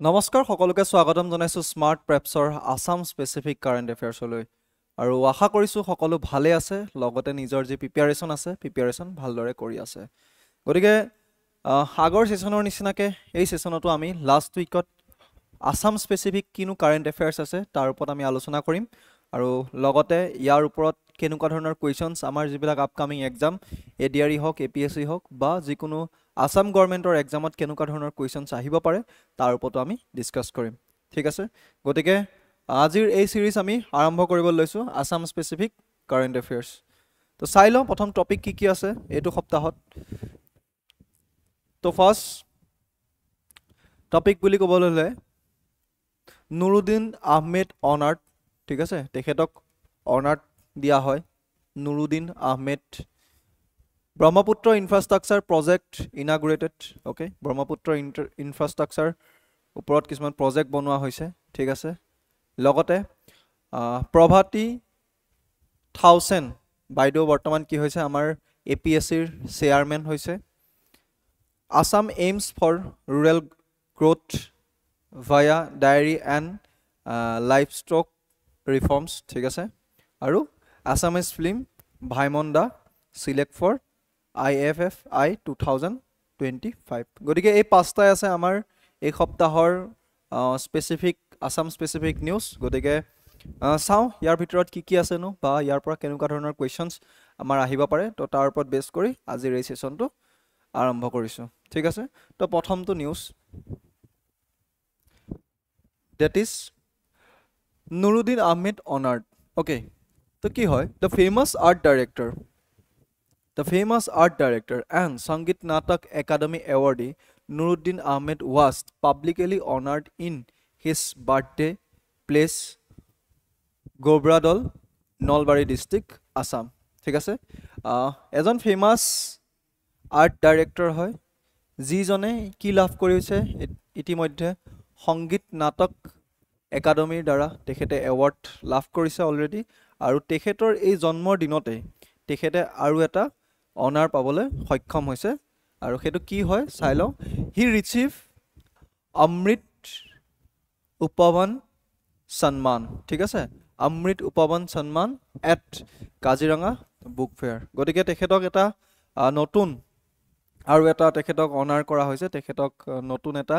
নমস্কাৰ সকলোকে স্বাগতম জনাইছো স্মাৰ্ট প্ৰেপছৰ আসাম স্পেচিফিক কাৰেণ্ট এফেয়াৰ্ছলৈ আৰু আশা কৰিছো সকলো ভালে আছে লগতে নিজৰ যি প্ৰিপাৰেচন আছে প্ৰিপাৰেচন ভালদৰে কৰি আছে গতিকে আগৰ সেশনৰ নিচিনাকে এই সেশনতো আমি লাষ্ট উইকত আসাম স্পেচিফিক কিনো কাৰেণ্ট এফেয়াৰ্ছ আছে তাৰ ওপৰত আমি আলোচনা কৰিম আৰু লগতে ইয়াৰ ওপৰত কেনেকুৱা ধৰণৰ কুৱেশ্যনছ আমাৰ যিবিলাক আপকামিং এক্সাম এডিআৰই হওক এপিএছচি হওক বা যিকোনো আসাম গভৰ্ণমেণ্টৰ এক্সামত কেনেকুৱা ধৰণৰ কুৱেশ্যনছ আহিব পাৰে তাৰ ওপৰতো আমি ডিছকাছ কৰিম ঠিক আছে গতিকে আজিৰ এই সিৰিজ আমি আৰম্ভ কৰিব লৈছো আসাম স্পেচিফিক কাৰেণ্ট এফেয়াৰ্ছ তো চাই লওঁ প্ৰথম টপিক কি কি আছে এইটো সপ্তাহত তো ফাৰ্ষ্ট টপিক বুলি ক'বলৈ হ'লে নুৰুদ্দিন আহমেদ অনাৰ্ড ঠিক আছে তেখেতক অনাৰ্ড দিয়া হয় Nuruddin Ahmed Brahmaputra infrastructure project inaugurated okay Brahmaputra infrastructure ওপৰত কিছুমান প্ৰজেক্ট বনোৱা হৈছে ঠিক আছে লগতে প্ৰভাতী থাউচেন বাইদেউ বৰ্তমান কি হৈছে আমাৰ এপিএছচিৰ চেয়াৰমেন হৈছে Assam aims for rural growth via dairy and livestock reforms ঠিক আছে আৰু Assamese film Bhaimonda select for IFFI 2025 গতিকে এই পাঁচটাই আছে আমাৰ এই সপ্তাহৰ স্পেচিফিক আসাম স্পেচিফিক নিউজ গতিকে চাওঁ ইয়াৰ ভিতৰত কি কি আছেনো বা ইয়াৰ পৰা কেনেকুৱা ধৰণৰ কুৱেশ্যনছ আমাৰ আহিব পাৰে তো তাৰ ওপৰত বেছ কৰি আজিৰ এই সেশনটো আৰম্ভ কৰিছোঁ ঠিক আছে তো প্ৰথমটো news that is Nuruddin Ahmed honoured okay তো কি হয় the famous art director The famous art director and Sangeet Natak Academy awardee Nuruddin Ahmed was publicly honored in his birthday place Gobradol, Nalbari district, Assam. ঠিক আছে এজন famous art director হয় যিজনে কি লাভ কৰিছে ইতিমধ্যে সংগীত নাটক একাডেমীৰ দ্বাৰা তেখেতে এৱাৰ্ড লাভ কৰিছে অলৰেডি আৰু তেখেতৰ এই জন্মৰ দিনতে তেখেতে আৰু এটা অনাৰ পাবলৈ সক্ষম হৈছে আৰু সেইটো কি হয় চাই লওঁ হি ৰিচিভ অমৃত উপবন সন্মান ঠিক আছে অমৃত উপবন সন্মান এট কাজিৰঙা বুক ফেয়াৰ গতিকে তেখেতক এটা নতুন আৰু এটা তেখেতক অনাৰ কৰা হৈছে তেখেতক নতুন এটা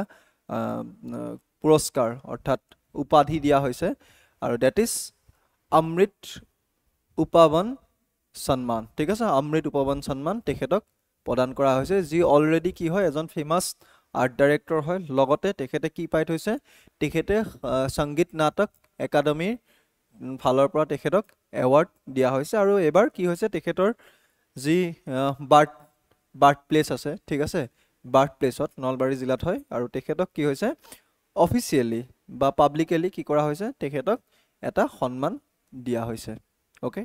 পুৰস্কাৰ অৰ্থাৎ উপাধি দিয়া হৈছে আৰু ডেট ইজ অমৃত উপবন সন্মান ঠিক আছে অমৃত উপবন সন্মান তেখেতক প্ৰদান কৰা হৈছে যি অলৰেডি কি হয় এজন ফেমাছ আৰ্ট ডাইৰেক্টৰ হয় লগতে তেখেতে কি পাই থৈছে তেখেতে সংগীত নাটক একাডেমীৰ ফালৰ পৰা তেখেতক এৱাৰ্ড দিয়া হৈছে আৰু এবাৰ কি হৈছে তেখেতৰ যি বাৰ্থ প্লেচ আছে ঠিক আছে বাৰ্থ প্লেচত নলবাৰী জিলাত হয় আৰু তেখেতক কি হৈছে অফিচিয়েলি বা পাব্লিকেলি কি কৰা হৈছে তেখেতক এটা সন্মান দিয়া হৈছে okay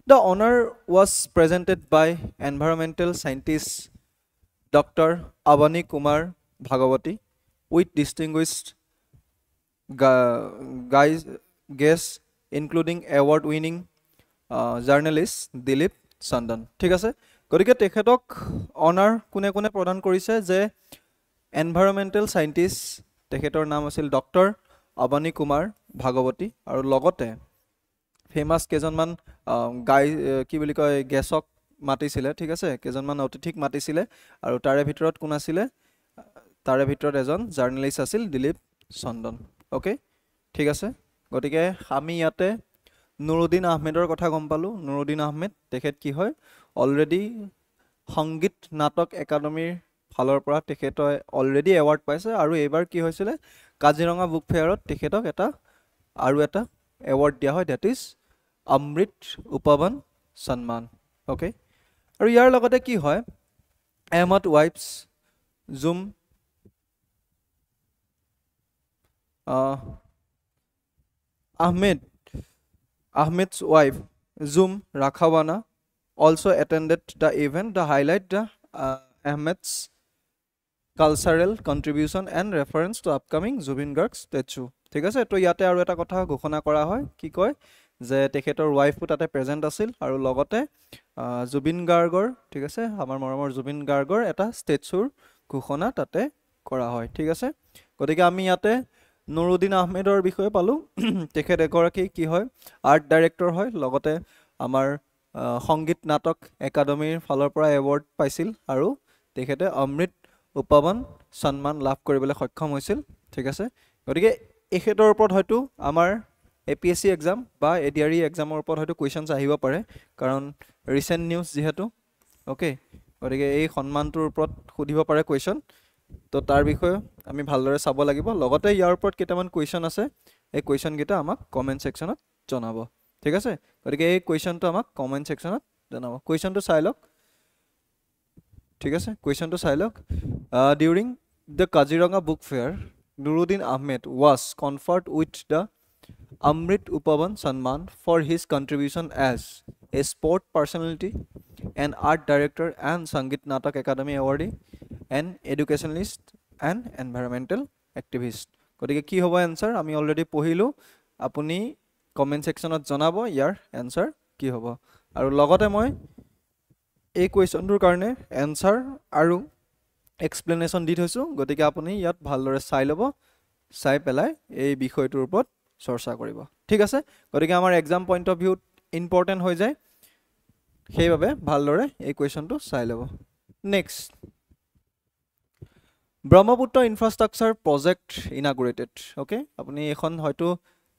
The honor was presented by environmental scientist Dr. Avani Kumar Bhagawati with distinguished guests including award-winning journalist Dilip Chandan. ঠিক আছে গতিকে তেখেতক অনাৰ কোনে কোনে প্ৰদান কৰিছে যে এনভাইৰনমেণ্টেল সাইন্টিষ্ট তেখেতৰ নাম আছিল ডক্টৰ আৱানী কুমাৰ ভাগৱতী আৰু লগতে ফেমাছ কেইজনমান কি বুলি কয় গেছক মাতিছিলে ঠিক আছে কেইজনমান অতিথিক মাতিছিলে আৰু তাৰে ভিতৰত কোন আছিলে তাৰে ভিতৰত এজন জাৰ্নেলিষ্ট আছিল দিলীপ চন্দন অ'কে ঠিক আছে গতিকে আমি ইয়াতে নুৰুদ্দিন আহমেদৰ কথা গম পালোঁ নুৰুদ্দিন আহমেদ তেখেত কি হয় অলৰেডি সংগীত নাটক একাডেমীৰ ফালৰ পৰা তেখেতে অলৰেডি এৱাৰ্ড পাইছে আৰু এইবাৰ কি হৈছিলে কাজিৰঙা বুক ফেয়াৰত তেখেতক আৰু এটা এৱাৰ্ড দিয়া হয় ডেট ইজ অমৃত উপবন সন্মান অ'কে আৰু ইয়াৰ লগতে কি হয় Ahmad wife's zoom Ahmed's wife Zoom Rakhawana also attended the event to highlight the Ahmed's cultural contribution and reference to upcoming Zubin Garg statue ঠিক আছে তো ইয়াতে আৰু এটা কথা ঘোষণা কৰা হয় কি কয় যে তেখেতৰ ৱাইফও তাতে প্ৰেজেণ্ট আছিল আৰু লগতে জুবিন গাৰ্গৰ ঠিক আছে আমাৰ মৰমৰ জুবিন গাৰ্গৰ এটা ষ্টেচুৰ ঘোষণা তাতে কৰা হয় ঠিক আছে গতিকে আমি ইয়াতে নুৰুদ্দিন আহমেদৰ বিষয়ে পালোঁ তেখেত এগৰাকী কি হয় আৰ্ট ডাইৰেক্টৰ হয় লগতে আমাৰ সংগীত নাটক একাডেমীৰ ফালৰ পৰা এৱাৰ্ড পাইছিল আৰু তেখেতে অমৃত উপবন সন্মান লাভ কৰিবলৈ সক্ষম হৈছিল ঠিক আছে গতিকে এখেতৰ ওপৰত হয়তো আমাৰ APSC এক্সাম বা ADRE এক্সামৰ ওপৰত হয়তো কুৱেশ্যনছ আহিব পাৰে কাৰণ ৰিসেন্ট নিউজ যেহেতু ওকে গতিকে এই সন্মানটোৰ ওপৰত সুধিব পাৰে কুৱেশ্যন তো তাৰ বিষয়ে আমি ভালদৰে চাব লাগিব লগতে ইয়াৰ ওপৰত কেইটামান কুৱেশ্যন আছে এই কুৱেশ্যন কেইটা আমাক কমেন্ট সেকশনত জনাব ঠিক আছে গতিকে এই কুৱেশ্যনটো আমাক কমেন্ট সেকশনত জনাব কুৱেশ্যনটো চাই লওক ঠিক আছে কুৱেশ্যনটো চাই লওক during the Kaziranga book fair Nuruddin Ahmed was conferred with the Amrit Upaban Sanman for his contribution as a sport personality, an art director and Sangeet Natak Academy awardee, an educationalist and environmental activist. গতিকে কি হ'ব answer আমি already পঢ়িলোঁ আপুনি comment সেকশনত জনাব ইয়াৰ answer কি হ'ব আৰু লগতে মই এই কুৱেশ্যনটোৰ কাৰণে এনসাৰ আৰু এক্সপ্লেনেশ্যন দি থৈছোঁ গতিকে আপুনি ইয়াত ভালদৰে চাই ল'ব চাই পেলাই এই বিষয়টোৰ ওপৰত চৰ্চা কৰিব ঠিক আছে গতিকে আমাৰ এক্সাম পইণ্ট অফ ভিউত ইম্পৰ্টেণ্ট হৈ যায় সেইবাবে ভালদৰে এই কুৱেশ্যনটো চাই ল'ব next Brahmaputra infrastructure project inaugurated okay আপুনি এখন হয়তো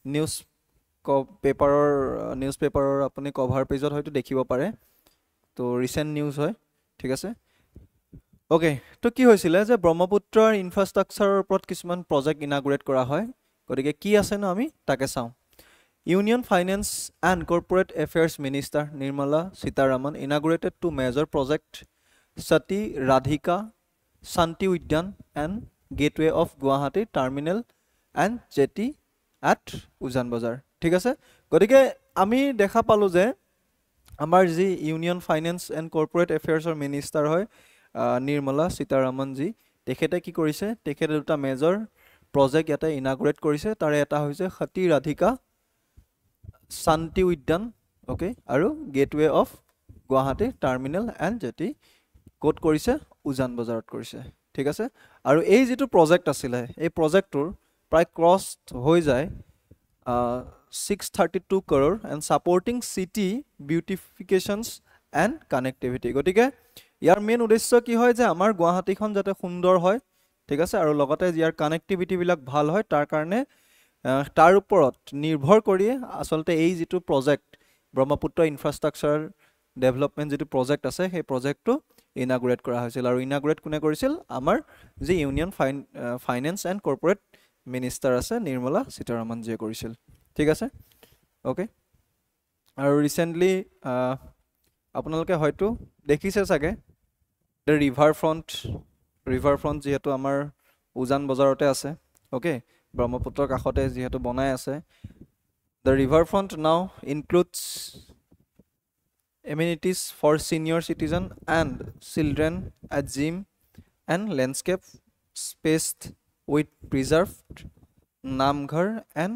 নিউজ পেপাৰৰ আপুনি কভাৰ পেজত হয়তো দেখিব পাৰে তো ৰিসেন্ট নিউজ হয় ঠিক আছে ওকে তো কি হৈছিলে যে ব্ৰহ্মপুত্ৰৰ ইনফ্ৰাষ্ট্ৰাকচাৰৰ ওপৰত কিছুমান প্ৰজেক্ট ইনাগুৰেট কৰা হয় গতিকে কি আছে ন আমি তাকে চাওঁ union finance and corporate affairs minister Nirmala Sitharaman inaugurated two major project Sati Radhika Shanti Udyan and gateway of Guwahati terminal and jetty at Ujan Bazar ঠিক আছে গতিকে আমি দেখা পালোঁ যে আমাৰ যি ইউনিয়ন ফাইনেন্স এণ্ড কৰ্পোৰেট এফেয়াৰ্ছৰ মিনিষ্টাৰ হয় নিৰ্মলা সীতাৰামনজী তেখেতে কি কৰিছে তেখেতে দুটা মেজৰ প্ৰজেক্ট ইয়াতে ইনাগুৰেট কৰিছে তাৰে এটা হৈছে সতী ৰাধিকা শান্তি উদ্যান ওকে আৰু gateway of Guwahati terminal and jetty ক'ত কৰিছে উজান বজাৰত কৰিছে ঠিক আছে আৰু এই যিটো প্ৰজেক্ট আছিলে এই প্ৰজেক্টটোৰ প্ৰায় ক্ৰছ হৈ যায় 632 crore and supporting city beautifications and connectivity গতিকে ইয়াৰ মেইন উদ্দেশ্য কি হয় যে আমাৰ গুৱাহাটীখন যাতে সুন্দৰ হয় ঠিক আছে আৰু লগতে ইয়াৰ কানেক্টিভিটি বিলাক ভাল হয় তাৰ কাৰণে তাৰ ওপৰত নিৰ্ভৰ কৰি আসলতে এই যিটো প্ৰজেক্ট ব্ৰহ্মপুত্ৰ ইনফ্ৰাষ্ট্ৰাকচাৰ ডেভেলপমেন্ট যিটো প্ৰজেক্ট আছে সেই প্ৰজেক্টটো ইনাগুৰেট কৰা হৈছিল আৰু ইনাগুৰেট কোনে কৰিছিল আমাৰ যি union finance and corporate minister আছে নিৰ্মলা সীতাৰামনজীয়ে কৰিছিল ঠিক আছে ওকে আৰু ৰিসেন্টলি আপোনালোকে হয়তো দেখিছে চাগে ৰিভাৰ ফ্ৰণ্ট যেহেতু আমাৰ উজান বজাৰতে আছে ওকে ব্ৰহ্মপুত্ৰৰ কাষতে যেহেতু বনাই আছে দ্য ৰিভাৰ ফ্ৰণ্ট নাও includes amenities for senior citizen and children a gym and landscape spaced with preserved namghar and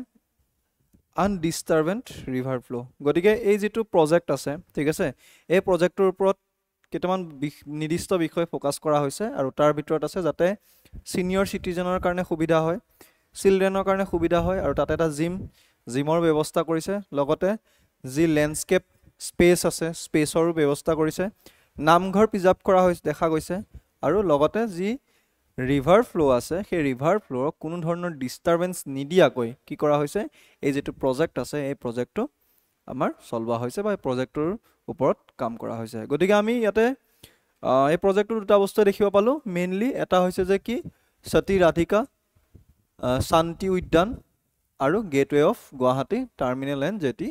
undisturbed river flow গতিকে এই যেটো প্ৰজেক্ট আছে ঠিক আছে এই প্ৰজেক্টৰ ওপৰত কেইটামান নিৰ্দিষ্ট বিষয় ফোকাস কৰা হৈছে আৰু তাৰ ভিতৰত আছে যাতে সিনিয়ৰ সিটিজেনৰ কাৰণে সুবিধা হয় চিলড্ৰেনৰ কাৰণে সুবিধা হয় আৰু তাতে এটা জিমৰ ব্যৱস্থা কৰিছে লগতে যি ল্যান্ডস্কেপ স্পেস আছে স্পেসৰ ব্যৱস্থা কৰিছে নামঘৰ প্ৰিজাৰ্ভ কৰা হৈছে দেখা গৈছে আৰু লগতে যি ৰিভাৰ ফ্লো আছে সেই ৰিভাৰ ফ্লো কোনো ধৰণৰ ডিস্টাৰবেন্স নিদিয়াকৈ কি কৰা হৈছে এই যেটো প্ৰজেক্ট আছে এই প্ৰজেক্টটো আমাৰ চলৱা হৈছে বা এই প্ৰজেক্টৰ ওপৰত কাম কৰা হৈছে গতিকে আমি ইয়াতে এই প্ৰজেক্টৰ দুটা বস্তু দেখিব পালো মেইনলি এটা হৈছে যে কি সতী ৰাধিকা শান্তি উদ্যান আৰু gateway of Guwahati terminal and jetty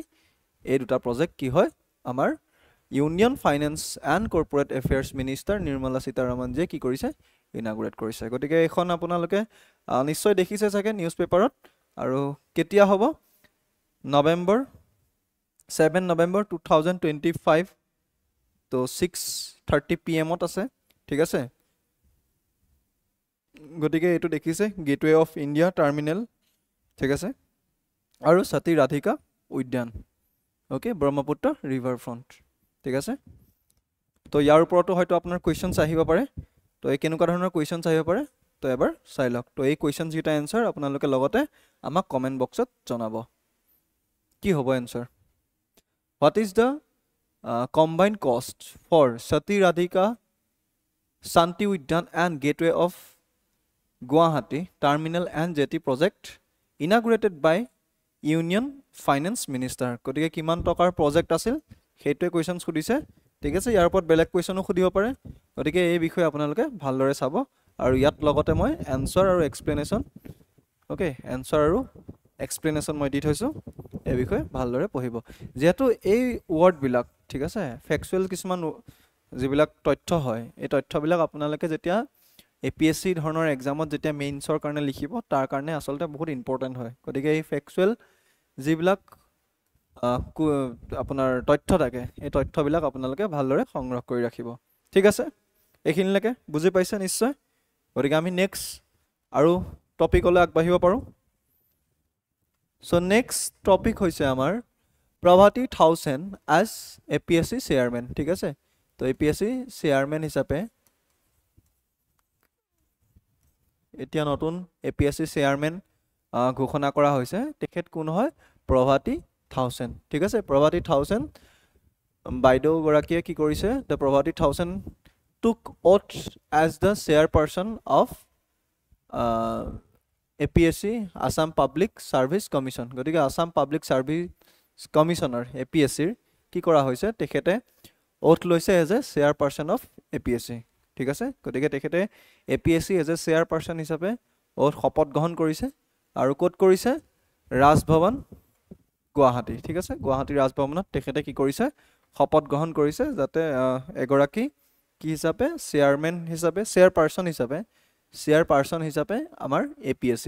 এই দুটা প্ৰজেক্ট কি হয় আমাৰ union finance and corporate affairs minister Nirmala সীতাৰামনজীয়ে কি কৰিছে ইনাগুৰেট কৰিছে গতিকে এখন আপোনালোকে নিশ্চয় দেখিছে চাগে নিউজ পেপাৰত আৰু কেতিয়া হ'ব নৱেম্বৰ 7 নৱেম্বৰ 2025 তো 6:30 PM ত আছে ঠিক আছে গতিকে এটো দেখিছে গেটৱে অফ ইণ্ডিয়া টাৰ্মিনেল ঠিক আছে আৰু সতী ৰাধিকা উদ্যান ওকে ব্ৰহ্মপুত্ৰ ৰিভাৰ ফ্ৰণ্ট ঠিক আছে তো ইয়াৰ ওপৰতো হয়তো আপোনাৰ কোৱেশ্চনছ আহিব পাৰে তো এই কেনেকুৱা ধৰণৰ কোৱেশ্চনছ আহিব পাৰে তো এবাৰ চাই লওক তো এই কুৱেশ্যনছ কেইটা এনসাৰ আপোনালোকে লগতে আমাক কমেন্ট বক্সত জনাব কি হ'ব answer what is the combined cost for Sati Radhika Shanti Udyan and Gateway of Guwahati Terminal and Jetty project inaugurated by Union Finance Minister গতিকে কিমান টকাৰ প্ৰজেক্ট আছিল সেইটোৱে কোৱেশ্চনছ খুদিছে ঠিক আছে ইয়াৰ ওপৰত বেলেগ কোৱেশ্চনো খুদিব পাৰে গতিকে এই বিষয়ে আপোনালোকে ভালদৰে চাব আৰু ইয়াত লগতে মই এনসাৰ আৰু এক্সপ্লেনেশ্যন ওকে এনসাৰ আৰু এক্সপ্লেনেশ্যন মই দি থৈছো এই বিষয়ে ভালদৰে পঢ়িব যেহেতু এই ওয়াৰ্ড বিলাক ঠিক আছে ফ্যাক্চুৱেল কিছুমান যিবিলাক তথ্য হয় এই তথ্যবিলাক আপোনালোকে যেতিয়া এপিএসসি ধৰণৰ এক্সামত যেতিয়া মেইনছৰ কাৰণে লিখিব তাৰ কাৰণে আসলতে বহুত ইম্পৰ্টেন্ট হয় গতিকে এই ফ্যাক্চুৱেল যিবিলাক আপোনাৰ তথ্য থাকে এই তথ্যবিলাক আপোনালোকে ভালদৰে সংগ্ৰহ কৰি ৰাখিব ঠিক আছে এইখিনিলৈকে বুজি পাইছে নিশ্চয় গতিকে আমি নেক্সট আৰু টপিকলৈ আগবাঢ়িব পাৰো So next topic hoise amar Prabhati Thausen as APSC chairman ঠিক আছে তো APSC chairman হিচাপে এতিয়া নতুন APSC chairman ঘোষণা কৰা হৈছে তেখেত কোন হয় Prabhati Thausen ঠিক আছে Prabhati Thausen বাইদেউ গৰাকীয়ে কি কৰিছে the Prabhati Thausen took oath as the chairperson of APSC Assam Public Service Commission গতিকে Assam Public Service Commissioner APSC কি কৰা হৈছে তেখেতে ওথ লৈছে এজ এ চেয়াৰপাৰসন অফ APSC ঠিক আছে গতিকে তেখেতে APSC এজ এ চেয়াৰপাৰসন হিচাপে ওথ শপত গ্ৰহণ কৰিছে আৰু কোট কৰিছে ৰাজভৱন গুৱাহাটী ঠিক আছে গুৱাহাটী ৰাজভৱনত তেখেতে কি কৰিছে শপত গ্ৰহণ কৰিছে যাতে এগৰাকী কি হিচাপে চেয়াৰম্যান হিচাপে চেয়াৰপাৰসন হিচাপে আমাৰ APSC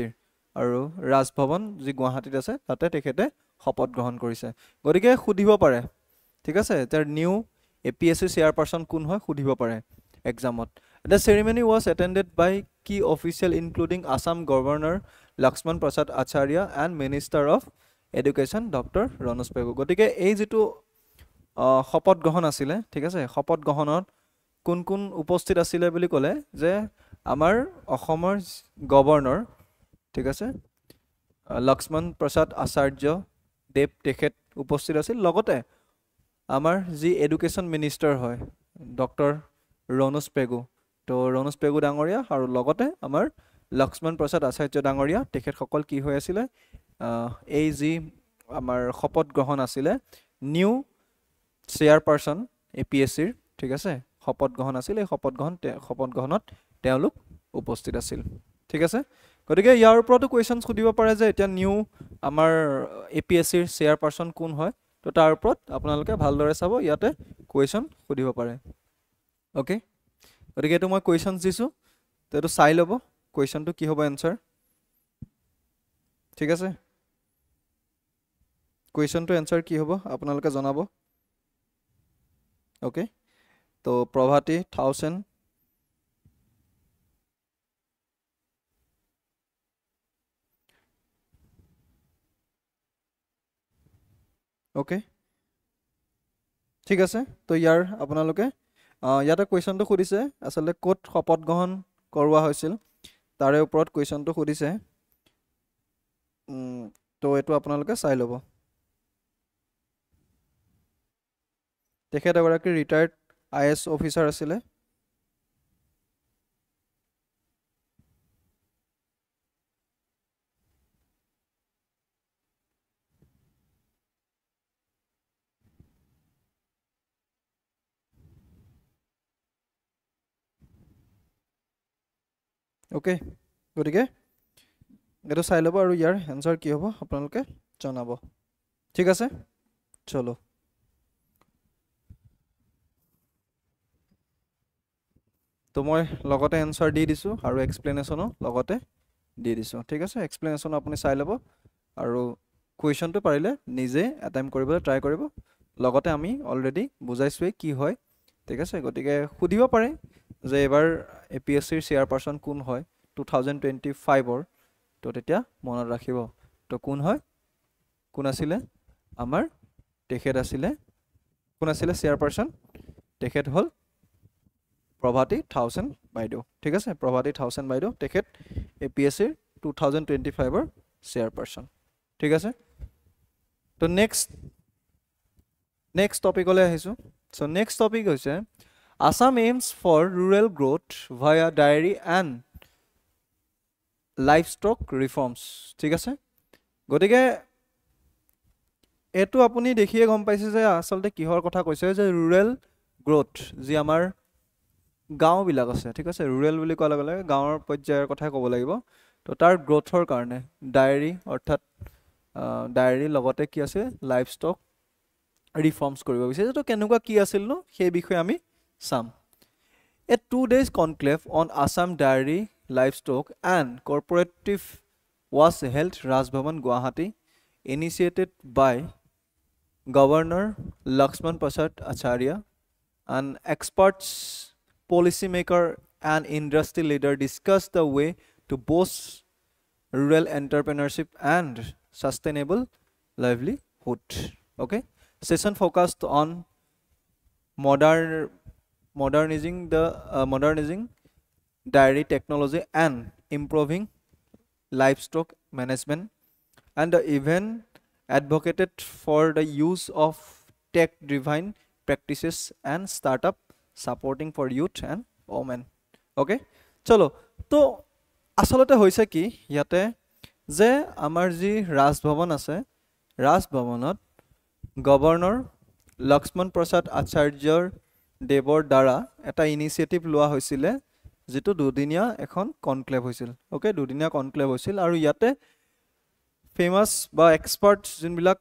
আৰু ৰাজভৱন যি গুৱাহাটীত আছে তাতে তেখেতে শপত গ্ৰহণ কৰিছে গতিকে খুদিব পাৰে ঠিক আছে তাৰ নিউ APSC চেয়াৰপাৰসন কোন হয় খুদিব পাৰে এক্সামত The ceremony was attended by key officials including Assam Governor Lakshman Prasad Acharya and Minister of Education Dr. Ronos Pegu গতিকে এই যেটো শপত গ্ৰহণ আছিল ঠিক আছে শপত গ্ৰহণত কোন কোন উপস্থিত আছিল বুলি ক'লে যে আমাৰ অসমৰ গভৰ্ণৰ ঠিক আছে লক্ষ্মণ প্ৰসাদ আচাৰ্য দেৱ তেখেত উপস্থিত আছিল লগতে আমাৰ যি এডুকেশ্যন মিনিষ্টাৰ হয় ডক্টৰ ৰনোজ পেগু তো ৰনোজ পেগু ডাঙৰীয়া আৰু লগতে আমাৰ লক্ষ্মণ প্ৰসাদ আচাৰ্য ডাঙৰীয়া তেখেত সকল কি হৈ আছিল এই যি আমাৰ শপত গ্ৰহণ আছিল নিউ চেয়াৰপাৰসন APSC ঠিক আছে শপত গ্ৰহণ আছিল এই শপত গ্ৰহণত তেওঁলোক উপস্থিত আছিল ঠিক আছে গতিকে ইয়াৰ ওপৰতো কোৱেশ্চনছ খুদিব পাৰে যে এটা নিউ আমাৰ APSC ৰ চেয়াৰপাৰসন কোন হয় তো তাৰ ওপৰত আপোনালোকে ভালদৰে চাব ইয়াতে কোৱেশ্চন খুদিব পাৰে ওকে গতিকে এটো মই কোৱেশ্চনছ দিছো তো এটো চাই লব কোৱেশ্চনটো কি হ'ব আনসাৰ ঠিক আছে কোৱেশ্চনটো আনসাৰ কি হ'ব আপোনালোকে জনাব ওকে তো Prabhati Thausen ওকে ঠিক আছে তো ইয়াৰ আপোনালোকে ইয়াতে কোৱেশ্চনটো খুদিছে আসলে কোট শপত গ্ৰহণ কৰোৱা হৈছিল তাৰে ওপৰত কোৱেশ্চনটো খুদিছে তো এটো আপোনালোকে চাই লব তেখেত এগৰাকী ৰিটায়াৰ্ড IS অফিচাৰ আছিল ওকে গতিকে এটো চাই লব আৰু ইয়াৰ আনসাৰ কি হ'ব আপোনালোকে জনাব ঠিক আছে চলো তো মই লগতে আনসাৰ দি দিছো আৰু এক্সপ্লেনেশ্যনো লগতে দি দিছো ঠিক আছে এক্সপ্লেনেশ্যন আপুনি চাই লব আৰু কোৱেশ্চনটো পাৰিলে নিজে এটেম্প কৰিবলৈ ট্ৰাই কৰিব লগতে আমি অলৰেডি বুজাইছোৱে কি হয় ঠিক আছে গতিকে খুদিব পাৰে যে এবাৰ APSC ৰ চেয়াৰপাৰসন কোন হয় 2025 ৰ তো তেতিয়া মনত ৰাখিব তো কোন হয় কোন আছিল আমাৰ তেখেত আছিল কোন আছিল চেয়াৰপাৰসন তেখেত হল প্ৰভাতী 1000 বাইদেউ ঠিক আছে প্ৰভাতী 1000 বাইদেউ তেখেত APSC 2025 ৰ চেয়াৰপাৰসন ঠিক আছে তো নেক্সট টপিকলৈ আহিছো সো নেক্সট টপিক হৈছে Assam aims for rural growth via dairy and livestock reforms ঠিক আছে গতিকে এটো আপুনি দেখিয়ে গম পাইছে যে আসলতে কিহৰ কথা কৈছে যে rural growth যি আমাৰ গাঁও বিলাক আছে ঠিক আছে rural বুলি কোৱা লগে লগে গাঁৱৰ পৰ্যায়ৰ কথা ক'ব লাগিব তো তাৰ গ্ৰোথৰ কাৰণে ডায়েৰী অৰ্থাৎ ডায়েৰী লগতে কি আছে লাইভষ্টক ৰিফৰ্মছ কৰিব বিচাৰিছে তো কেনেকুৱা কি আছিল নো সেই বিষয়ে আমি চাম A 2 days conclave on Assam dairy livestock and cooperative was held Rajbhavan Guwahati initiated by Governor Lakshman Prasad Acharya and experts policymaker and industry leader discussed the way to boost rural entrepreneurship and sustainable livelihood okay session focused on modernizing dairy technology and improving livestock management and the event advocated for the use of tech driven practices and startup supporting for youth and women okay chalo to আসলতে হৈছে কি ইয়াতে যে আমাৰ যি ৰাজভৱন আছে ৰাজভৱনত governor Lakshman প্ৰসাদ আচাৰ্যৰ দেৱৰ দ্বাৰা এটা ইনিচিয়েটিভ লোৱা হৈছিল যেটো দুদিনীয়া এখন কনক্লেভ হৈছিল ওকে দুদিনীয়া কনক্লেভ হৈছিল আৰু ইয়াতে ফেমাস বা এক্সপাৰ্টস যোনবিলাক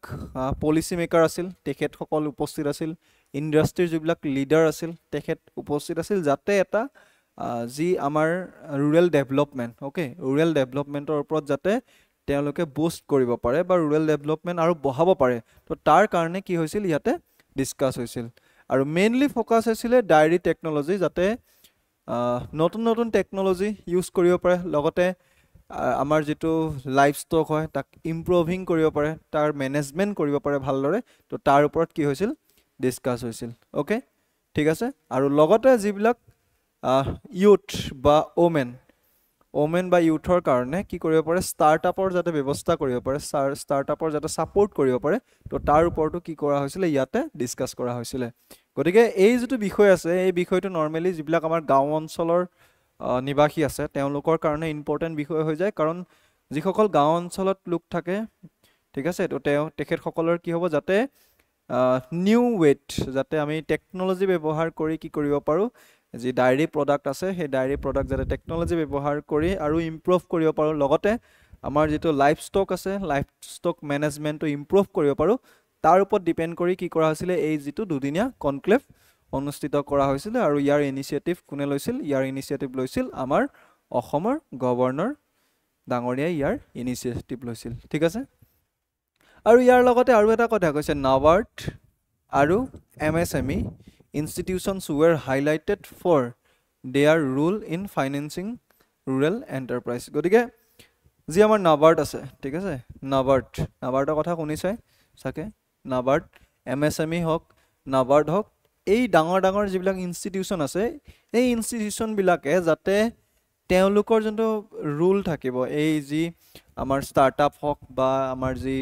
পলিসি মেকাৰ আছিল তেখেত সকল উপস্থিত আছিল ইন্ডাষ্ট্ৰিৰ যিবিলাক লিডাৰ আছিল তেখেত উপস্থিত আছিল যাতে এটা যি আমাৰ ৰুৰেল ডেভেলপমেন্ট ওকে ৰুৰেল ডেভেলপমেন্টৰ ওপৰত যাতে তেওঁলোকে বুষ্ট কৰিব পাৰে বা ৰুৰেল ডেভেলপমেন্ট আৰু বঢ়াব পাৰে তো তাৰ কাৰণে কি হৈছিল ইয়াতে ডিসকাস হৈছিল আৰু মেইনলি ফোকাস হৈছিল ডায়েৰী টেকনলজি যাতে নতুন নতুন টেকনলজি ইউজ কৰিব পাৰে লগতে আমাৰ যেটো লাইভষ্টক হয় তাক ইমপ্ৰুভিং কৰিব পাৰে তাৰ মেনেজমেন্ট কৰিব পাৰে ভালদৰে তো তাৰ ওপৰত কি হৈছিল ডিসকাস হৈছিল ওকে ঠিক আছে আৰু লগতে যিবিলাক ইউথ বা ওমেন বা ইউথৰ কাৰণে কি কৰিব পাৰে ষ্টাৰ্টআপৰ যাতে ব্যৱস্থা কৰিব পাৰে ষ্টাৰ্টআপৰ যাতে সাপোৰ্ট কৰিব পাৰে তো তাৰ ওপৰতো কি কৰা হৈছিল ইয়াতে ডিসকাস কৰা হৈছিল গতিকে এই যেটো বিষয় আছে এই বিষয়টো নৰমালি যিবিলাক আমাৰ গাঁও অঞ্চলৰ নিবাসী আছে তেওঁলোকৰ কাৰণে ইম্পৰ্টেন্ট বিষয় হৈ যায় কাৰণ যিসকল গাঁও অঞ্চলত লোক থাকে ঠিক আছে তো তেখেত সকলৰ কি হ'ব যাতে নিউ ৱেট যাতে আমি টেকনলজি ব্যৱহাৰ কৰি কি কৰিব পাৰো যি ডায়েৰী প্ৰডাক্ট আছে সেই ডায়েৰী প্ৰডাক্ট যাতে টেকনলজি ব্যৱহাৰ কৰি আৰু ইমপ্ৰুভ কৰিব পাৰো লগতে আমাৰ যেটো লাইভষ্টক আছে লাইভষ্টক মেনেজমেন্টটো ইমপ্ৰুভ কৰিব পাৰো তাৰ ওপৰত ডিপেন্ড কৰি কি কৰা হৈছিল এই যেটো দুদিনীয়া কনক্লেভ অনুষ্ঠিত কৰা হৈছিল আৰু ইয়াৰ ইনিচিয়েটিভ কোনে লৈছিল ইয়াৰ ইনিচিয়েটিভ লৈছিল আমাৰ অসমৰ গভৰ্ণৰ ডাঙৰীয়া ইয়াৰ ইনিচিয়েটিভ লৈছিল ঠিক আছে আৰু ইয়াৰ লগতে আৰু এটা কথা কৈছে নাবাৰ্ড আৰু MSME institutions were highlighted for their role in financing rural enterprise গতিকে যি আমাৰ নাবাৰ্ড আছে ঠিক আছে নাবাৰ্ডৰ কথা শুনিছে সাকে নাবাৰ্ড MSME হক নাবাৰ্ড হক এই ডাঙৰ যিবিলাক ইনষ্টিটিউচন আছে এই ইনষ্টিটিউচন বিলাকে যাতে তেওঁলোকৰ জন্ত ৰুল থাকিব এই যি আমাৰ ষ্টাৰ্টআপ হক বা আমাৰ যি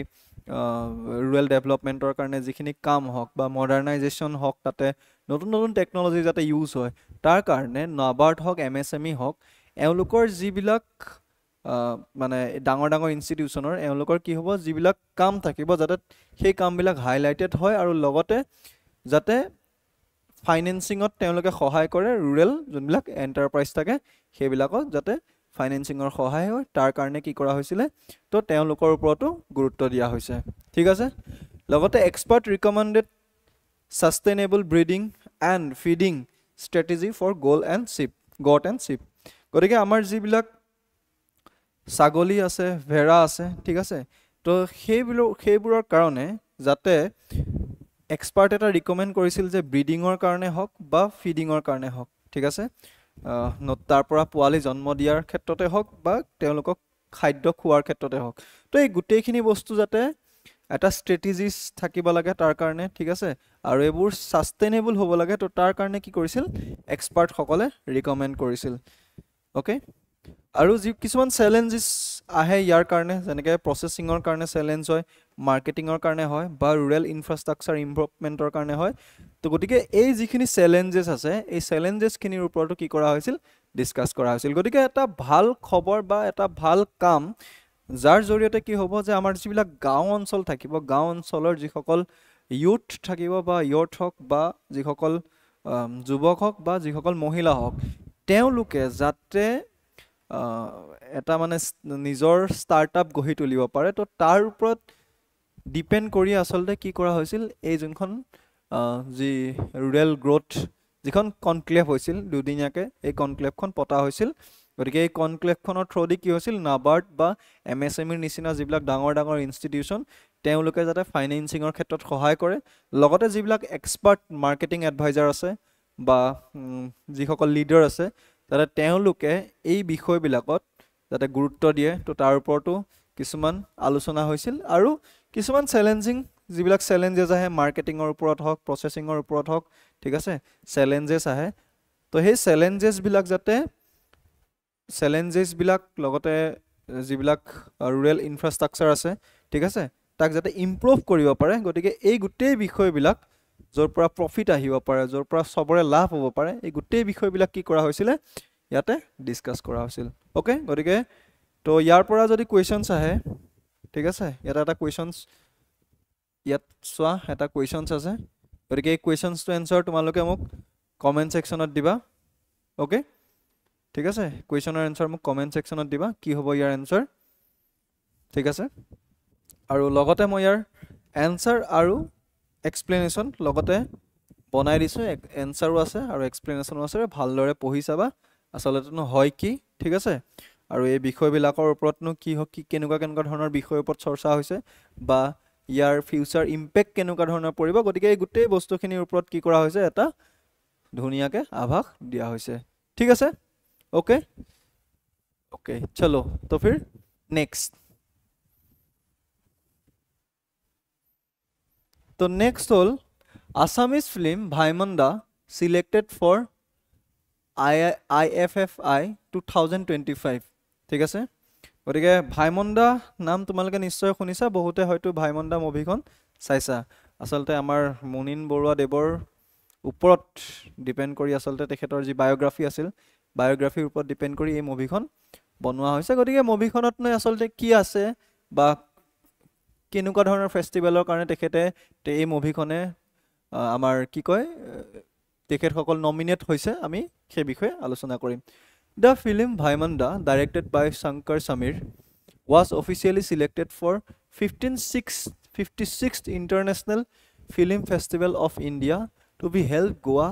ৰুৰেল ডেভেলপমেন্টৰ কাৰণে যিখিনি কাম হক বা মডাৰ্নাইজেশন হক তাতে নতুন নতুন টেকনলজি যাতে ইউজ হয় তাৰ কাৰণে নাবাৰ্ড হক MSME হক এওঁলোকৰ যিবিলাক মানে ডাঙৰ ইনষ্টিটিউচনৰ এওঁলোকৰ কি হ'ব যিবিলাক কাম থাকিব যাতে সেই কামবিলাক হাইলাইটেড হয় আৰু লগতে যাতে ফাইনেন্সিংত তেওঁলোকে সহায় কৰে ৰুৰেল যোনবিলাক এন্টাৰপ্ৰাইজ থাকে সেইবিলাকক যাতে ফাইনেন্সিংৰ সহায় হয় তাৰ কাৰণে কি কৰা হৈছিল তো তেওঁলোকৰ ওপৰতো গুৰুত্ব দিয়া হৈছে ঠিক আছে লগতে expert ৰিকমেন্ডেড sustainable breeding and feeding strategy for goat and sheep গতিকে আমাৰ যিবিলাক ছাগলী আছে ভেড়া আছে ঠিক আছে তো সেইবোৰৰ কাৰণে যাতে এক্সপাৰ্ট এটা ৰিকমেন্ড কৰিছিল যে ব্ৰিডিংৰ কাৰণে হক বা ফিডিংৰ কাৰণে হক ঠিক আছে তাৰ পৰা পোৱালি জন্ম দিয়াৰ ক্ষেত্ৰতে হক বা তেওঁলোকক খাদ্য খোৱাৰ ক্ষেত্ৰতে হক তো এই গুটেইখিনি বস্তু যাতে এটা ষ্ট্ৰেটেজিছ থাকিব লাগে তাৰ কাৰণে ঠিক আছে আৰু এইবোৰ সাস্টেইনেবল হ'ব লাগে তো তাৰ কাৰণে কি কৰিছিল এক্সপাৰ্ট সকলে ৰিকমেন্ড কৰিছিল ওকে আৰু যি কিছুমান চ্যালেঞ্জেস আহে ইয়াৰ কাৰণে যেনেকৈ প্ৰসেসিংৰ কাৰণে চ্যালেঞ্জ হয় মাৰ্কেটিংৰ কাৰণে হয় বা ৰুৰেল ইনফ্ৰাষ্ট্ৰাকচাৰ ইমপ্ৰুভমেন্টৰ কাৰণে হয় তো গতিকে এই যিখিনি চ্যালেঞ্জেস আছে এই চ্যালেঞ্জেসখিনিৰ ওপৰতো কি কৰা হৈছিল ডিসকাস কৰা হৈছিল গতিকে এটা ভাল খবৰ বা এটা ভাল কাম যাৰ জৰিয়তে কি হ'ব যে আমাৰ যিবিলাক গাঁও অঞ্চল থাকিব গাঁও অঞ্চলৰ যিসকল ইউথ থাকিব বা ইয়থ হওক বা যিসকল যুৱক হওক বা যিসকল মহিলা হওক তেওঁলোকে যাতে এটা মানে নিজৰ ষ্টাৰ্টআপ গঢ়ি তুলিব পাৰে তো তাৰ ওপৰত ডিপেন্ড কৰি আসলতে কি কৰা হৈছিল এই যোনখন যি ৰুৰেল গ্ৰোথ যিখন কনক্লেভ হৈছিল দুদিনীয়াকে এই কনক্লেভখন পতা হৈছিল গতিকে এই কনক্লেভখনৰ থ্ৰুদি কি হৈছিল নাবাৰ্ড বা এমএছএমইৰ নিচিনা যিবিলাক ডাঙৰ ডাঙৰ ইনষ্টিটিউচন তেওঁলোকে যাতে ফাইনেন্সিঙৰ ক্ষেত্ৰত সহায় কৰে লগতে যিবিলাক এক্সপাৰ্ট মাৰ্কেটিং এডভাইজাৰ আছে বা যিসকল লিডাৰ আছে যাতে তেওঁলোকে এই বিষয়বিলাকত যাতে গুৰুত্ব দিয়ে তো তাৰ ওপৰতো কিছুমান আলোচনা হৈছিল আৰু কিছুমান চ্যালেঞ্জিং যিবিলাক চ্যালেঞ্জেস আহে মাৰ্কেটিংৰ ওপৰত হওক প্ৰসেসিংৰ ওপৰত হওক ঠিক আছে চ্যালেঞ্জেস আহে তো সেই চ্যালেঞ্জেস বিলাক যাতে চ্যালেঞ্জেস বিলাক লগতে যিবিলাক ৰুৰেল ইনফ্ৰাষ্ট্ৰাকচাৰ আছে ঠিক আছে তাক যাতে ইমপ্ৰুভ কৰিব পাৰে গতিকে এই গোটেই বিষয়বিলাক যৰ পৰা প্ৰফিট আহিব পাৰে যৰ পৰা সবৰে লাভ হ'ব পাৰে এই গোটেই বিষয়বিলাক কি কৰা হৈছিল ইয়াতে ডিসকাস কৰা হৈছিল ওকে গতিকে তো ইয়াৰ পৰা যদি কোৱেশ্চনছ আহে ঠিক আছে ইয়াত এটা কোৱেশ্চনছ ইয়াত সোৱা এটা কোৱেশ্চনছ আছে গতিকে এই কোৱেশ্চনছটো এনসাৰ তোমালোকে মোক কমেন্ট সেকশনত দিবা ওকে ঠিক আছে কোৱেশ্চনৰ এনসাৰ মোক কমেন্ট সেকশনত দিবা কি হ'ব ইয়াৰ এনসাৰ ঠিক আছে আৰু লগতে মই ইয়াৰ এনসাৰ আৰু এক্সপ্লেনেশ্যন লগতে বনাই দিছো এনসাৰো আছে আৰু এক্সপ্লেনেশ্যনো আছে ভালদৰে পঢ়ি চাবা আসলতেনো হয় কি ঠিক আছে আৰু এই বিষয়বিলাকৰ ওপৰতনো কি হয় কি কেনেকুৱা ধৰণৰ বিষয়ৰ ওপৰত চৰ্চা হৈছে বা ইয়াৰ ফিউচাৰ ইম্প্যাক্ট কেনেকুৱা ধৰণৰ পৰিব গতিকে এই গোটেই বস্তুখিনিৰ ওপৰত কি কৰা হৈছে এটা ধুনিয়াকে আভাস দিয়া হৈছে ঠিক আছে ओके ओके चलो तो फिर नेक्स्ट तो next whole Assamese film Bhaimonda selected for IFFI 2025 ठीक আছে গতিকে ভাইমন্দা নাম তোমালোকে নিশ্চয় শুনিছা বহুতে হয়তো ভাইমন্দা মুভিখন চাইছা আসলতে আমাৰ মুনিন বৰুৱা দেৱৰ ওপৰত ডিপেন্ড কৰি আসলতে তেখেতৰ যি বায়োগ্ৰাফি আছিল বায়োগ্ৰাফিৰ ওপৰত ডিপেন্ড কৰি এই মুভিখন বনোৱা হৈছে গতিকে মুভিখনত ন আসলতে কি আছে বা কেনেকুৱা ধৰণৰ ফেষ্টিভেলৰ কাৰণে তেখেতে এই মুভিখনে আমাৰ কি কয় তেখেতসকল নমিনেট হৈছে আমি সেই বিষয়ে আলোচনা কৰিম The film Bhaimanda directed by Shankar Samir was officially selected for 56th International Film Festival of India to be held Goa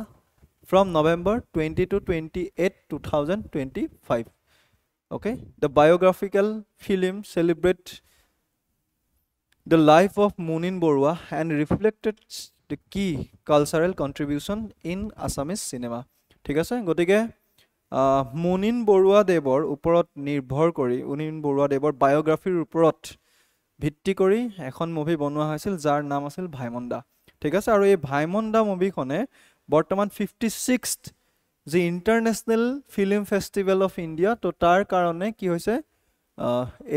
from November 20 to 28 2025 okay the biographical film celebrates the life of Munin Borua and reflected the key cultural contribution in Assamese cinema ঠিক আছে গতিকে মুনিন বৰুৱা দেৱৰ ওপৰত নিৰ্ভৰ কৰি মুনিন বৰুৱা দেৱৰ বায়োগ্ৰাফিৰ ওপৰত ভিত্তি কৰি এখন মুভি বনোৱা হৈছিল যাৰ নাম আছিল ভাইমন্দা ঠিক আছে আৰু এই ভাইমন্দা মুভিখনে বৰ্তমান 56th যি ইন্টাৰনেশনাল ফিল্ম ফেষ্টিভেল অফ ইণ্ডিয়া তো তাৰ কাৰণে কি হৈছে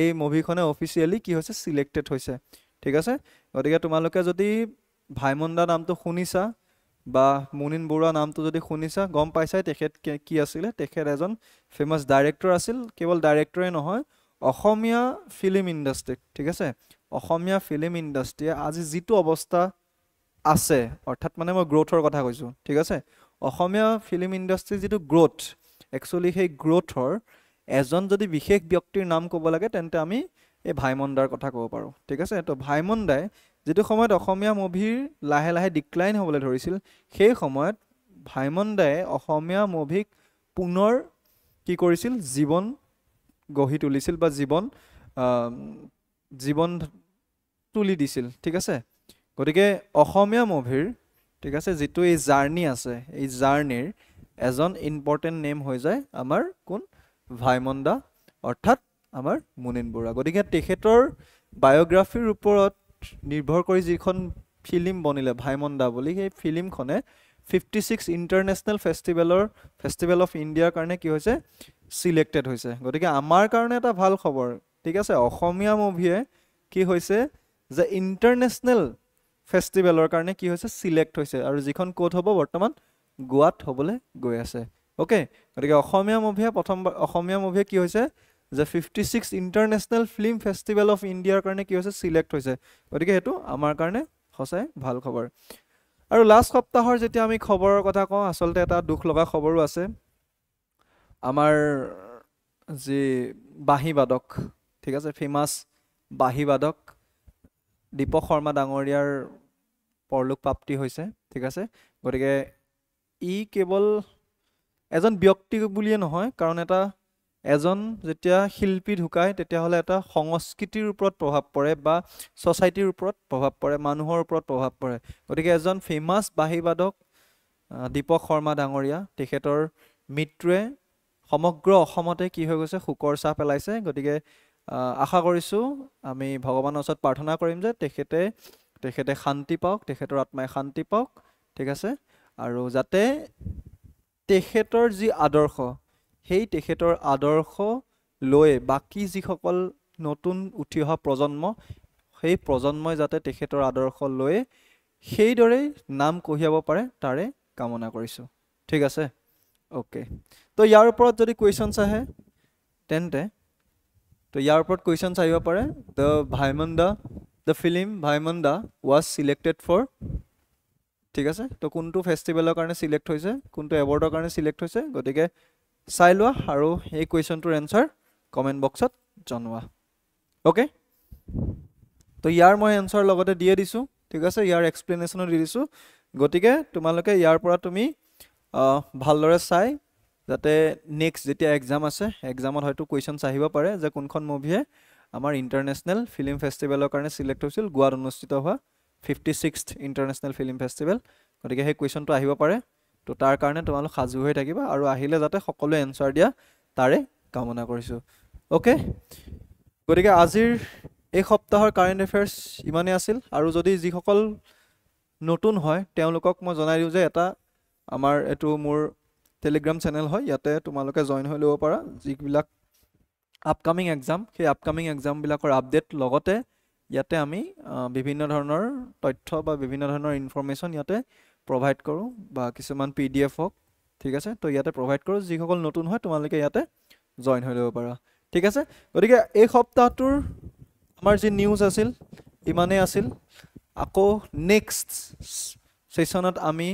এই মুভিখনে অফিচিয়ালি কি হৈছে সিলেক্টেড হৈছে ঠিক আছে গতিকে তোমালোকে যদি ভাইমন্দা নামটো শুনিছা বা মুনিন বৰুৱা নামটো যদি শুনিছা গম পাইছাই তেখেত কি আছিল তেখেত এজন ফেমাস ডাইৰেক্টৰ আছিল কেৱল ডাইৰেক্টৰে নহয় অসমীয়া ফিল্ম ইণ্ডাষ্ট্ৰি ঠিক আছে অসমীয়া ফিল্ম ইণ্ডাষ্ট্ৰি আজি যিটো অৱস্থা আছে অৰ্থাৎ মানে মই গ্ৰোথৰ কথা কৈছো ঠিক আছে অসমীয়া ফিল্ম ইণ্ডাষ্ট্ৰি যিটো গ্ৰোথ একচুয়ালি সেই গ্ৰোথৰ এজন যদি বিশেষ ব্যক্তিৰ নাম ক'ব লাগে তেন্তে আমি এই ভাইমন্দাৰ কথা ক'ব পাৰো ঠিক আছে তো ভাইমন্দাই যেটো সময়ত অসমীয়া মুভিৰ লাহে লাহে ডিক্লাইন হ'বলৈ ধৰিছিল সেই সময়ত ভাইমন্দাই অসমীয়া মুভিক পুনৰ কি কৰিছিল জীৱন গঢ়ি তুলিছিল বা জীৱন তুলি দিছিল ঠিক আছে গতিকে অসমীয়া মুভিৰ ঠিক আছে যেটো এই জাৰ্নি আছে এই জাৰ্নিৰ এজন ইম্পৰ্টেন্ট নেম হৈ যায় আমাৰ কোন ভাইমন্দা অৰ্থাৎ আমাৰ মুনিন বৰুৱা গতিকে তেখেতৰ বায়োগ্ৰাফিৰ ওপৰত নিৰ্ভৰ কৰি যিখন ফিল্ম বনিলে ভাইমন্দা বুলি সেই ফিল্মখনে 56 ইণ্টাৰনেশ্যনেল ফেষ্টিভেল অফ ইণ্ডিয়াৰ কাৰণে কি হৈছে সিলেক্টেড হৈছে গতিকে আমাৰ কাৰণে এটা ভাল খবৰ ঠিক আছে অসমীয়া মুভিয়ে কি হৈছে যে ইণ্টাৰনেশ্যনেল ফেষ্টিভেলৰ কাৰণে কি হৈছে সিলেক্ট হৈছে আৰু যিখন কোড হ'ব বৰ্তমান গোৱাত হ'বলৈ গৈ আছে ওকে গতিকে অসমীয়া মুভিয়ে কি হৈছে যে 56 ইণ্টাৰনেশ্যনেল ফিল্ম ফেষ্টিভেল অফ ইণ্ডিয়াৰ কাৰণে কি হৈছে সিলেক্ট হৈছে গতিকে সেইটো আমাৰ কাৰণে সঁচাই ভাল খবৰ আৰু লাষ্ট সপ্তাহৰ যেতিয়া আমি খবৰৰ কথা কওঁ আচলতে এটা দুখ লগা খবৰো আছে আমাৰ যি বাঁহীবাদক ঠিক আছে ফেমাছ বাঁহীবাদক দীপক শৰ্মা ডাঙৰীয়াৰ পৰলোক প্ৰাপ্তি হৈছে ঠিক আছে গতিকে ই কেৱল এজন ব্যক্তি বুলিয়ে নহয় কাৰণ এজন যেতিয়া শিল্পী ঢুকায় তেতিয়াহ'লে এটা সংস্কৃতিৰ ওপৰত প্ৰভাৱ পৰে বা ছ'চাইটিৰ ওপৰত প্ৰভাৱ পৰে মানুহৰ ওপৰত প্ৰভাৱ পৰে গতিকে এজন ফেমাছ বাঁহীবাদক দীপক শৰ্মা ডাঙৰীয়া তেখেতৰ মৃত্যুৱে সমগ্ৰ অসমতে কি হৈ গৈছে শোকৰ ছাঁ পেলাইছে গতিকে আশা কৰিছোঁ আমি ভগৱানৰ ওচৰত প্ৰাৰ্থনা কৰিম যে তেখেতে শান্তি পাওক তেখেতৰ আত্মাই শান্তি পাওক ঠিক আছে আৰু যাতে তেখেতৰ যি আদৰ্শ সেই তেখেতৰ আদৰ্শ লৈ বাকী যিসকল নতুন উঠি অহা প্ৰজন্ম সেই প্ৰজন্মই যাতে তেখেতৰ আদৰ্শ লৈ সেইদৰেই নাম কঢ়িয়াব পাৰে তাৰে কামনা কৰিছোঁ ঠিক আছে ওকে তো ইয়াৰ ওপৰত যদি কুৱেশ্যনছ আহে তেন্তে তো ইয়াৰ ওপৰত কুৱেশ্যনছ আহিব পাৰে the film Bhaimonda was selected for ঠিক আছে তো কোনটো ফেষ্টিভেলৰ কাৰণে চিলেক্ট হৈছে কোনটো এৱাৰ্ডৰ কাৰণে চিলেক্ট হৈছে গতিকে চাই লোৱা আৰু এই কুৱেশ্যনটোৰ এনচাৰ কমেণ্ট বক্সত জনোৱা ওকে তো ইয়াৰ মই এনচাৰ লগতে দিয়ে দিছোঁ ঠিক আছে ইয়াৰ এক্সপ্লেনেশ্যনো দি দিছোঁ গতিকে তোমালোকে ইয়াৰ পৰা তুমি ভালদৰে চাই যাতে নেক্সট যেতিয়া এক্সাম আছে এক্সামত হয়তো কুৱেশ্যনছ আহিব পাৰে যে কোনখন মুভিয়ে আমাৰ ইণ্টাৰনেশ্যনেল ফিল্ম ফেষ্টিভেলৰ কাৰণে চিলেক্ট হৈছিল গোৱাত অনুষ্ঠিত হোৱা 56th ইণ্টাৰনেশ্যনেল ফিল্ম ফেষ্টিভেল গতিকে সেই কুৱেশ্যনটো আহিব পাৰে তো তাৰ কাৰণে তোমালোক সাজু হৈ থাকিবা আৰু আহিলে যাতে সকলোৱে এনচাৰ দিয়া তাৰে কামনা কৰিছোঁ ওকে গতিকে আজিৰ এই সপ্তাহৰ কাৰেণ্ট এফেয়াৰ্ছ ইমানেই আছিল আৰু যদি যিসকল নতুন হয় তেওঁলোকক মই জনাই দিওঁ যে এটা আমাৰ এইটো মোৰ টেলিগ্ৰাম চেনেল হয় ইয়াতে তোমালোকে জইন হৈ ল'ব পাৰা যিবিলাক আপকামিং এক্সাম সেই আপকামিং এক্সামবিলাকৰ আপডেট লগতে ইয়াতে আমি বিভিন্ন ধৰণৰ তথ্য বা বিভিন্ন ধৰণৰ ইনফৰমেশ্যন ইয়াতে প্ৰভাইড কৰোঁ বা কিছুমান PDF হওক ঠিক আছে তো ইয়াতে প্ৰভাইড কৰোঁ যিসকল নতুন হয় তোমালোকে ইয়াতে জইন হৈ ল'ব পাৰা ঠিক আছে গতিকে এই সপ্তাহটোৰ আমাৰ যি নিউজ আছিল ইমানেই আছিল আকৌ নেক্সট সেশ্যনত আমি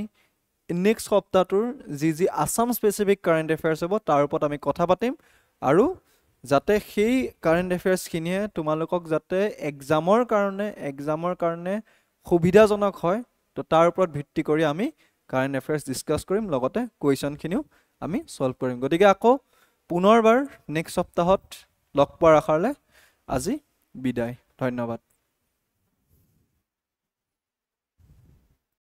নেক্সট সপ্তাহটোৰ যি আসাম স্পেচিফিক কাৰেণ্ট এফেয়াৰ্ছ হ'ব তাৰ ওপৰত আমি কথা পাতিম আৰু যাতে সেই কাৰেণ্ট এফেয়াৰ্ছখিনিয়ে তোমালোকক যাতে এক্সামৰ কাৰণে সুবিধাজনক হয় তো তাৰ ওপৰত ভিত্তি কৰি আমি কাৰেণ্ট এফেয়াৰ্ছ ডিছকাছ কৰিম লগতে কুৱেশ্যনখিনিও আমি সলভ কৰিম গতিকে আকৌ পুনৰবাৰ নেক্সট সপ্তাহত লগ পোৱাৰ আশাৰে আজি বিদায় ধন্যবাদ